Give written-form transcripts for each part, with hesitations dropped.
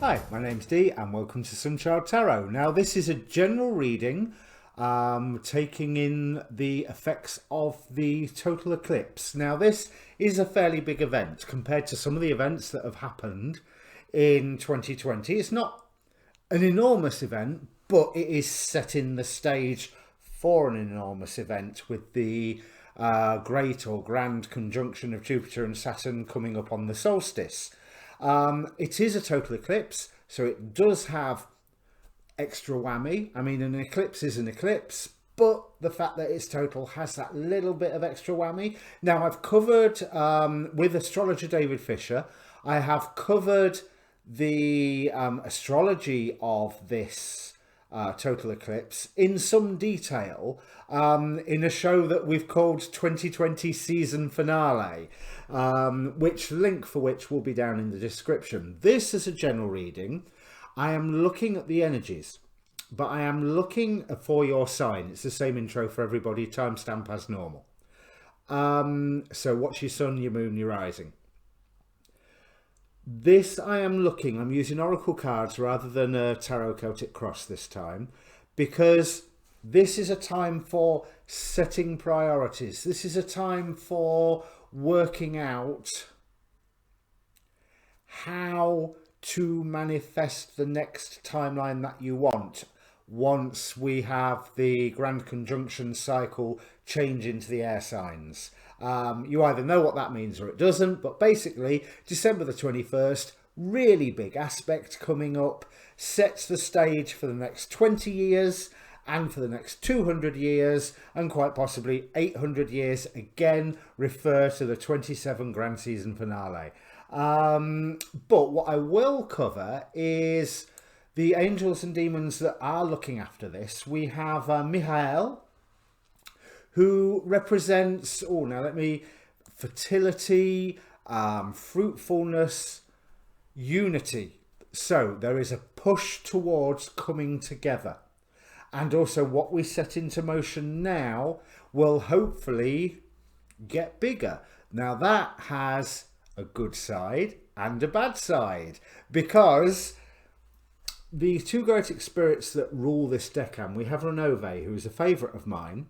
Hi, my name's Dee and welcome to Sunchild Tarot. Now this is a general reading taking in the effects of the total eclipse. Now this is a fairly big event compared to some of the events that have happened in 2020. It's not an enormous event, but it is setting the stage for an enormous event with the great or grand conjunction of Jupiter and Saturn coming up on the solstice. It is a total eclipse, so it does have extra whammy. I mean, an eclipse is an eclipse, but the fact that it's total has that little bit of extra whammy. Now, I've covered, with astrologer David Fischer, I have covered the astrology of this total eclipse in some detail in a show that we've called 2020 season finale, which link for which will be down in the description. This is a general reading. I am looking at the energies, but I am looking for your sign. It's the same intro for everybody, timestamp as normal. So what's your sun, your moon, your rising? This I'm using oracle cards rather than a tarot Celtic cross this time, because this is a time for setting priorities. This is a time for working out how to manifest the next timeline that you want once we have the grand conjunction cycle change into the air signs. You either know what that means or it doesn't, but basically December the 21st, really big aspect coming up, sets the stage for the next 20 years and for the next 200 years and quite possibly 800 years, again refer to the 27 grand season finale. But what I will cover is the angels and demons that are looking after this. We have Michael, who represents, fertility, fruitfulness, unity. So there is a push towards coming together. And also what we set into motion now will hopefully get bigger. Now that has a good side and a bad side, because the two Goetic spirits that rule this decan, we have Renove, who is a favourite of mine.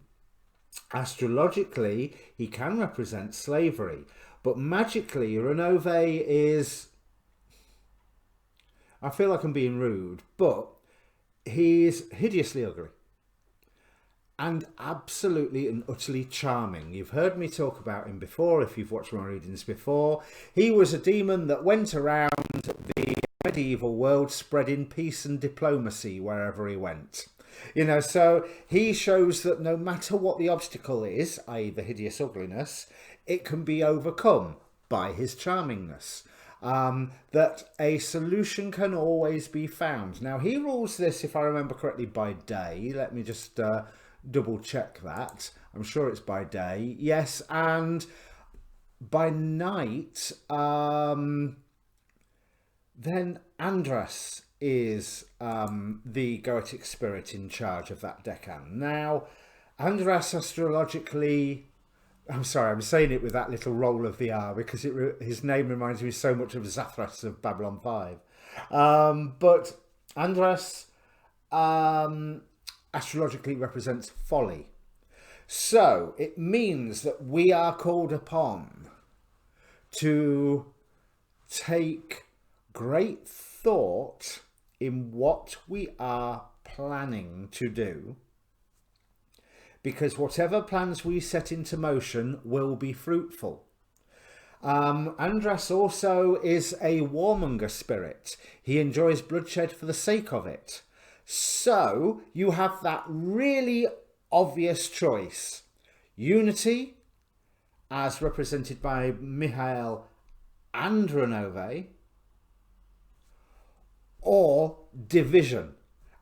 Astrologically, he can represent slavery, but magically, Renove is, I feel like I'm being rude, but he's hideously ugly and absolutely and utterly charming. You've heard me talk about him before if you've watched my readings before. He was a demon that went around the medieval world spreading peace and diplomacy wherever he went. You know, so he shows that no matter what the obstacle is, i.e. the hideous ugliness, it can be overcome by his charmingness. That a solution can always be found. Now, he rules this, if I remember correctly, by day. Let me just double check that. I'm sure it's by day. Yes, and by night, then Andras is the Goetic spirit in charge of that decan. Now, Andras astrologically, I'm sorry, I'm saying it with that little roll of the R because his name reminds me so much of Zathras of Babylon 5. But Andras astrologically represents folly. So it means that we are called upon to take great thought in what we are planning to do, because whatever plans we set into motion will be fruitful. Andras also is a warmonger spirit. He enjoys bloodshed for the sake of it. So you have that really obvious choice. Unity, as represented by Michael and Renove, or division,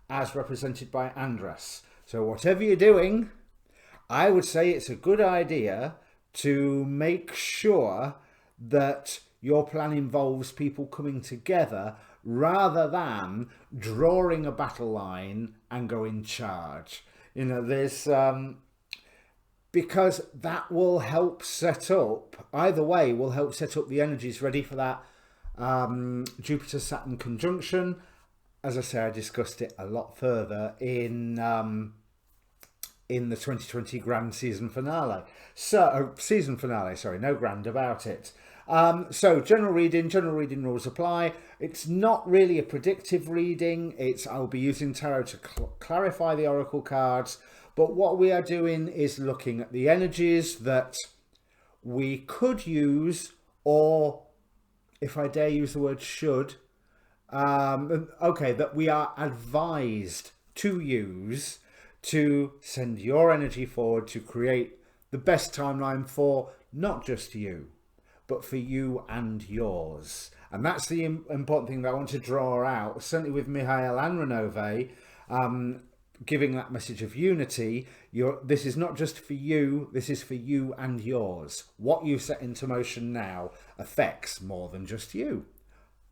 as represented by Andras. So whatever you're doing, I would say it's a good idea to make sure that your plan involves people coming together rather than drawing a battle line and go in charge. You know, there's because that will help set up, either way will help set up the energies ready for that Jupiter-Saturn conjunction. As I say, I discussed it a lot further in the 2020 grand season finale. So, season finale, sorry, no grand about it. So general reading rules apply. It's not really a predictive reading. I'll be using tarot to clarify the oracle cards. But what we are doing is looking at the energies that we could use, or if I dare use the word should, that we are advised to use to send your energy forward to create the best timeline for not just you, but for you and yours. And that's the important thing that I want to draw out, certainly with Mihail and Renove, giving that message of unity. This is not just for you, this is for you and yours. What you set into motion now affects more than just you.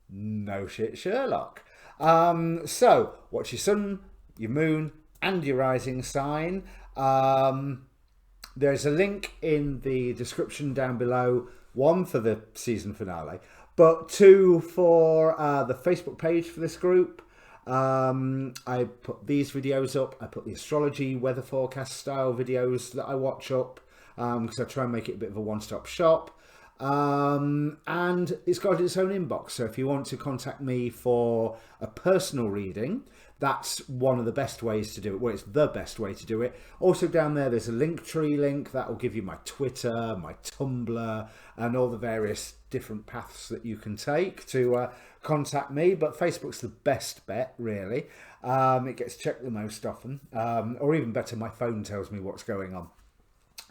No shit, Sherlock. So, what's your sun, your moon, and your rising sign? There's a link in the description down below, one for the season finale, but two for the Facebook page for this group. I put these videos up. I put the astrology weather forecast style videos that I watch up, because I try and make it a bit of a one-stop shop. And it's got its own inbox, so if you want to contact me for a personal reading, that's one of the best ways to do it. Well, it's the best way to do it. Also down there's a Linktree link that will give you my Twitter, my Tumblr, and all the various different paths that you can take to contact me. But Facebook's the best bet, really. It gets checked the most often, or even better, my phone tells me what's going on.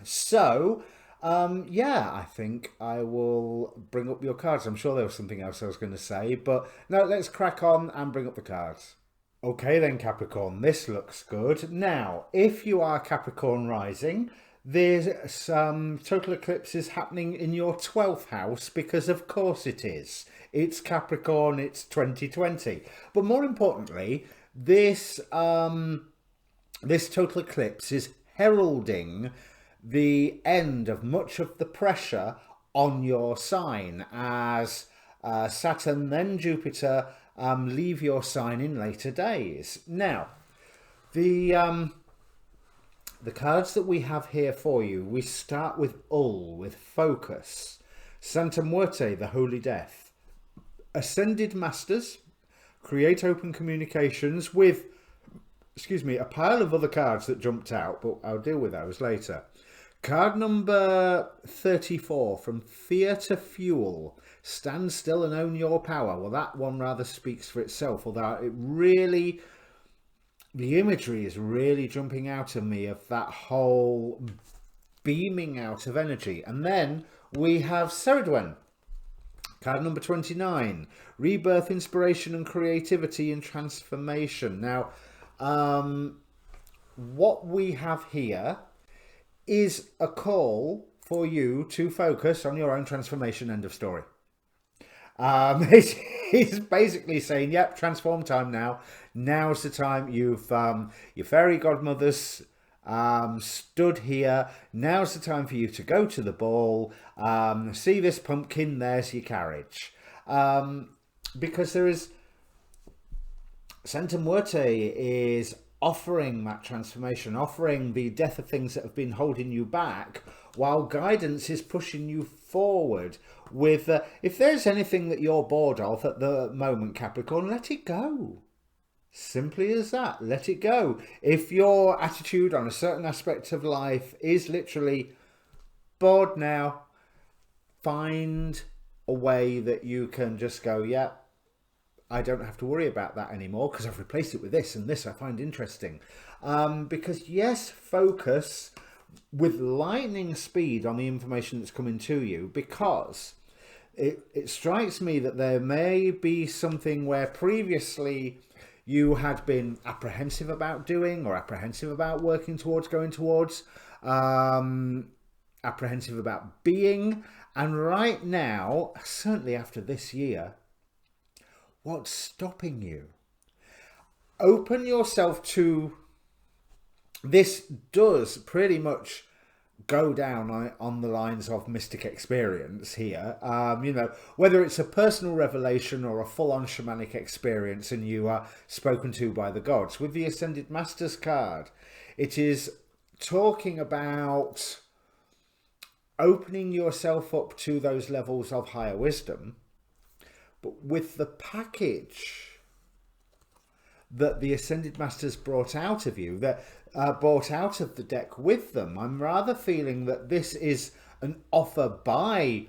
So yeah, I think I will bring up your cards. I'm sure there was something else I was going to say, but no, let's crack on and bring up the cards. Okay then, Capricorn, this looks good. Now, if you are Capricorn rising, there's some total eclipses happening in your 12th house, because of course it is. It's Capricorn, it's 2020. But more importantly, this total eclipse is heralding the end of much of the pressure on your sign, as Saturn then Jupiter leave your sign in later days. Now, the cards that we have here for you, we start with with focus, Santa Muerte, the Holy Death, Ascended Masters, create open communications, with, a pile of other cards that jumped out, but I'll deal with those later. Card number 34, from Fear to Fuel, stand still and own your power. Well, that one rather speaks for itself, although the imagery is really jumping out of me, of that whole beaming out of energy. And then we have Ceridwen, card number 29, rebirth, inspiration and creativity and transformation. Now, what we have here is a call for you to focus on your own transformation. End of story. He's basically saying, yep, transform time now. Now's the time. You've your fairy godmothers stood here. Now's the time for you to go to the ball. See this pumpkin, there's your carriage. Because there is, Santa Muerte is offering that transformation, offering the death of things that have been holding you back, while guidance is pushing you forward with, if there's anything that you're bored of at the moment, Capricorn, let it go. Simply as that, let it go. If your attitude on a certain aspect of life is literally bored now, find a way that you can just go, yeah, I don't have to worry about that anymore because I've replaced it with this, and this I find interesting. Because yes, focus with lightning speed on the information that's coming to you, because it strikes me that there may be something where previously you had been apprehensive about doing, or apprehensive about working towards, going towards, apprehensive about being, and right now, certainly after this year, what's stopping you? Open yourself to, this does pretty much go down on the lines of mystic experience here. You know, whether it's a personal revelation or a full-on shamanic experience and you are spoken to by the gods. With the Ascended Masters card, it is talking about opening yourself up to those levels of higher wisdom. But with the package that the Ascended Masters brought out of you, that brought out of the deck with them, I'm rather feeling that this is an offer by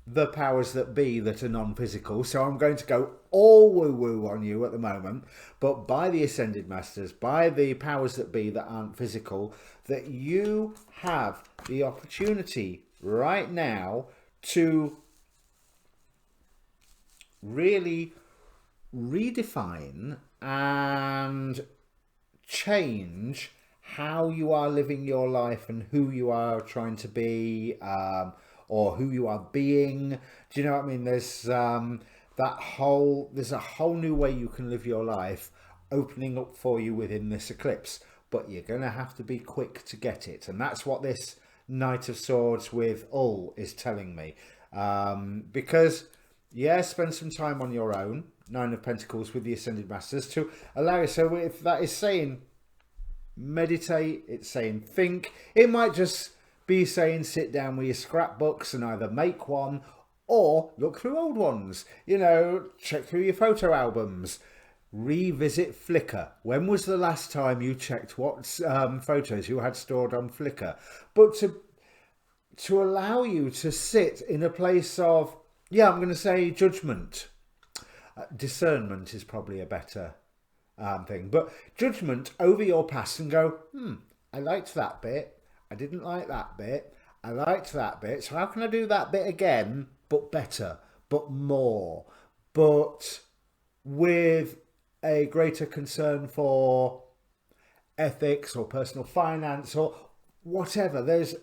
the powers that be that are non-physical. So I'm going to go all woo-woo on you at the moment, but by the Ascended Masters, by the powers that be that aren't physical, that you have the opportunity right now to really redefine and change how you are living your life and who you are trying to be, or who you are being. Do you know what I mean? There's a whole new way you can live your life opening up for you within this eclipse, but you're gonna have to be quick to get it, and that's what this Knight of Swords with Ull is telling me. Because yeah, spend some time on your own, Nine of Pentacles with the Ascended Masters, to allow you. So if that is saying meditate, it's saying think, it might just be saying sit down with your scrapbooks and either make one or look through old ones, you know, check through your photo albums, revisit Flickr. When was the last time you checked what photos you had stored on Flickr? But to allow you to sit in a place of, yeah, I'm going to say judgment. Discernment is probably a better thing, but judgment over your past and go, I liked that bit, I didn't like that bit, I liked that bit, so how can I do that bit again, but better, but more, but with a greater concern for ethics or personal finance or whatever. There's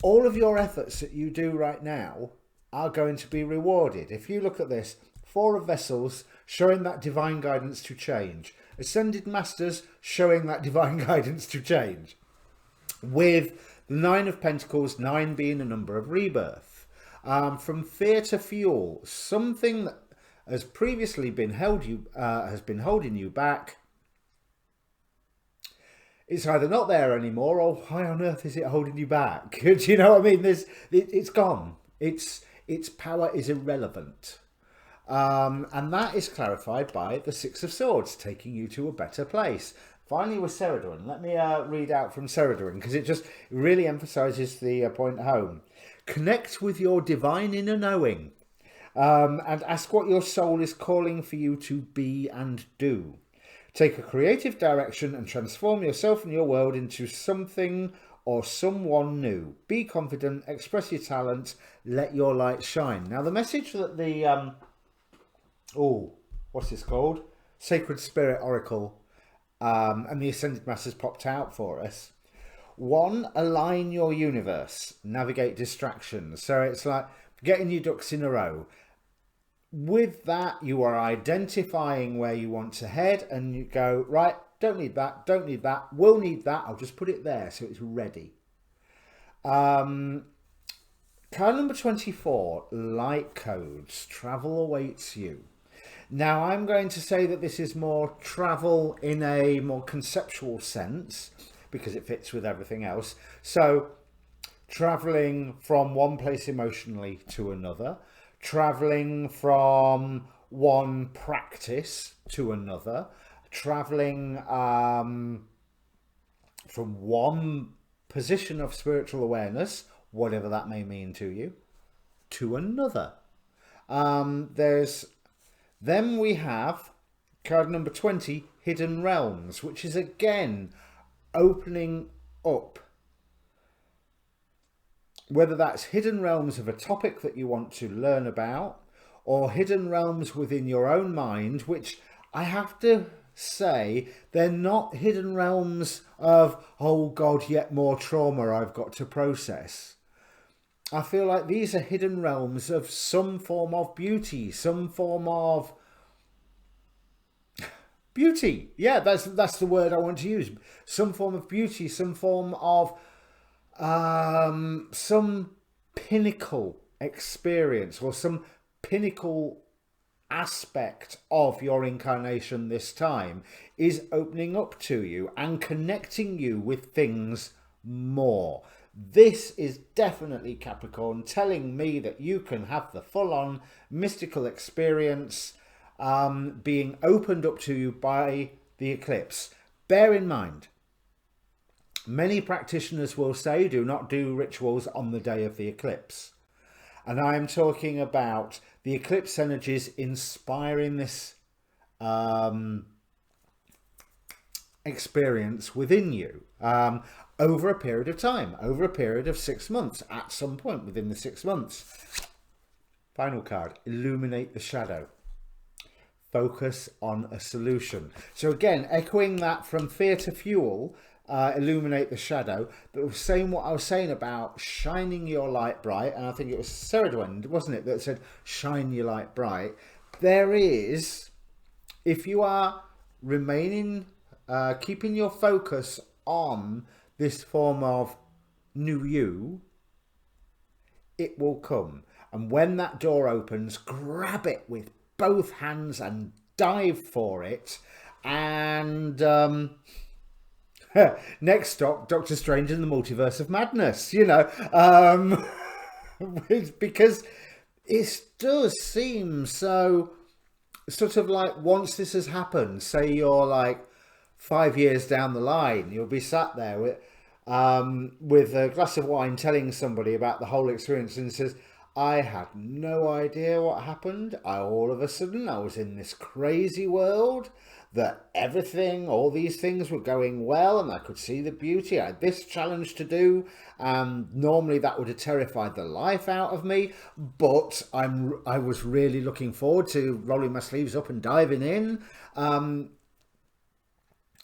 all of your efforts that you do right now are going to be rewarded. If you look at this, Four of Vessels showing that divine guidance to change. Ascended Masters showing that divine guidance to change. With the Nine of Pentacles, 9 being a number of rebirth. From fear to fuel, something that has previously been has been holding you back. It's either not there anymore, or why on earth is it holding you back? Do you know what I mean? It's gone. Its power is irrelevant. And that is clarified by the Six of Swords, taking you to a better place. Finally, with Ceridwen, let me read out from Ceridwen, because it just really emphasizes the point home. Connect with your divine inner knowing, and ask what your soul is calling for you to be and do. Take a creative direction and transform yourself and your world into something or someone new. Be confident, express your talent, let your light shine. Now, the message that the what's this called? Sacred Spirit Oracle and the Ascended Masters popped out for us. 1, align your universe, navigate distractions. So it's like getting your ducks in a row. With that, you are identifying where you want to head, and you go, right, don't need that, don't need that, will need that, I'll just put it there so it's ready. Card number 24, light codes, travel awaits you. Now, I'm going to say that this is more travel in a more conceptual sense, because it fits with everything else. So, traveling from one place emotionally to another, traveling from one practice to another, traveling from one position of spiritual awareness, whatever that may mean to you, to another. Then we have card number 20, Hidden Realms, which is again opening up. Whether that's hidden realms of a topic that you want to learn about, or hidden realms within your own mind, which I have to say, they're not hidden realms of, oh God, yet more trauma I've got to process. I feel like these are hidden realms of some form of beauty, some form of beauty. Yeah, that's the word I want to use. Some form of beauty, some form of some pinnacle experience or some pinnacle aspect of your incarnation this time is opening up to you and connecting you with things more. This is definitely Capricorn telling me that you can have the full-on mystical experience being opened up to you by the eclipse. Bear in mind, many practitioners will say do not do rituals on the day of the eclipse. And I am talking about the eclipse energies inspiring this experience within you over a period of time, over a period of 6 months, at some point within the 6 months. Final card, illuminate the shadow. Focus on a solution. So again, echoing that from fear to fuel, illuminate the shadow, but was saying what I was saying about shining your light bright, and I think it was Sarah Dwayne, wasn't it, that said shine your light bright. There is, if you are remaining, keeping your focus on this form of new you, it will come. And when that door opens, grab it with both hands and dive for it. And next stop, Doctor Strange in the Multiverse of Madness, you know, because it does seem so sort of like once this has happened, say you're like 5 years down the line, you'll be sat there with a glass of wine telling somebody about the whole experience and says, I had no idea what happened. All of a sudden I was in this crazy world that everything, all these things were going well and I could see the beauty. I had this challenge to do. Normally that would have terrified the life out of me, but I was really looking forward to rolling my sleeves up and diving in.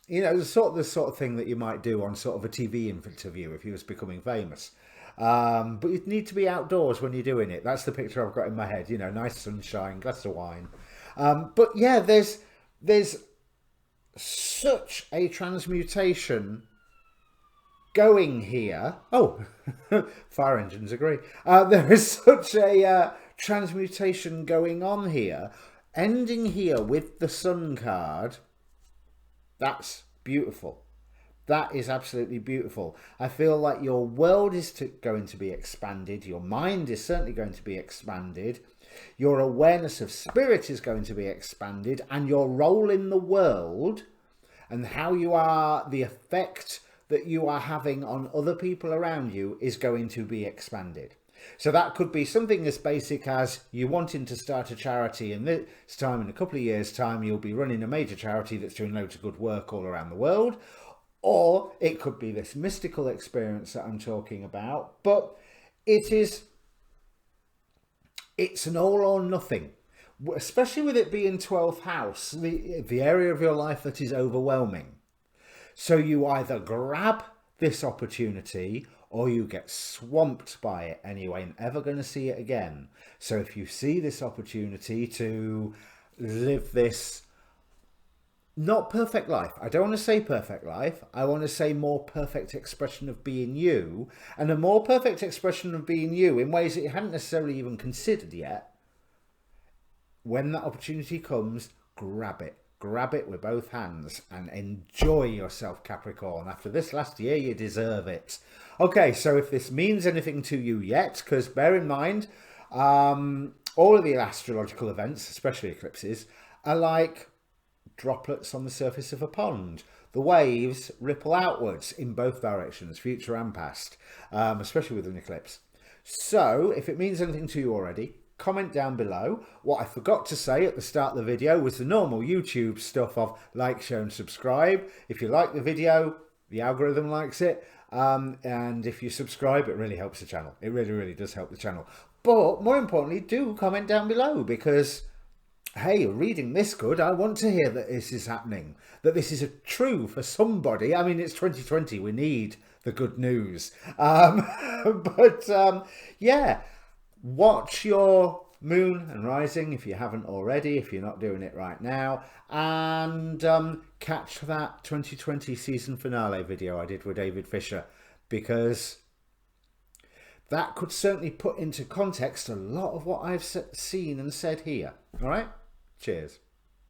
You know, the sort of thing that you might do on sort of a TV interview if you was becoming famous. But you need to be outdoors when you're doing it. That's the picture I've got in my head, you know, nice sunshine, glass of wine. But yeah, there's such a transmutation going here. Oh, fire engines agree. There is such a transmutation going on here, ending here with the Sun card. That's beautiful. That is absolutely beautiful. I feel like your world is going to be expanded. Your mind is certainly going to be expanded. Your awareness of spirit is going to be expanded. And your role in the world and how you are, the effect that you are having on other people around you is going to be expanded. So that could be something as basic as you wanting to start a charity, and this time in a couple of years' time you'll be running a major charity that's doing loads of good work all around the world. Or it could be this mystical experience that I'm talking about. But it's an all or nothing, especially with it being 12th house, the area of your life that is overwhelming. So you either grab this opportunity or you get swamped by it and you ain't ever going to see it again. So if you see this opportunity to live this not perfect life, I don't want to say perfect life, I want to say more perfect expression of being you, and a more perfect expression of being you in ways that you hadn't necessarily even considered yet. When that opportunity comes, grab it. Grab it with both hands and enjoy yourself, Capricorn. After this last year, you deserve it. Okay, so if this means anything to you yet, because bear in mind, all of the astrological events, especially eclipses, are like droplets on the surface of a pond. The waves ripple outwards in both directions, future and past, especially with an eclipse. So if it means anything to you already, comment down below. What I forgot to say at the start of the video was the normal YouTube stuff of like, share and subscribe. If you like the video, the algorithm likes it. And if you subscribe, it really helps the channel. It really, really does help the channel. But more importantly, do comment down below because, hey, reading this good, I want to hear that this is happening, that this is true for somebody. I mean, it's 2020. We need the good news. Yeah. Watch your moon and rising if you haven't already, if you're not doing it right now, and catch that 2020 season finale video I did with David Fischer, because that could certainly put into context a lot of what I've seen and said here. All right, cheers.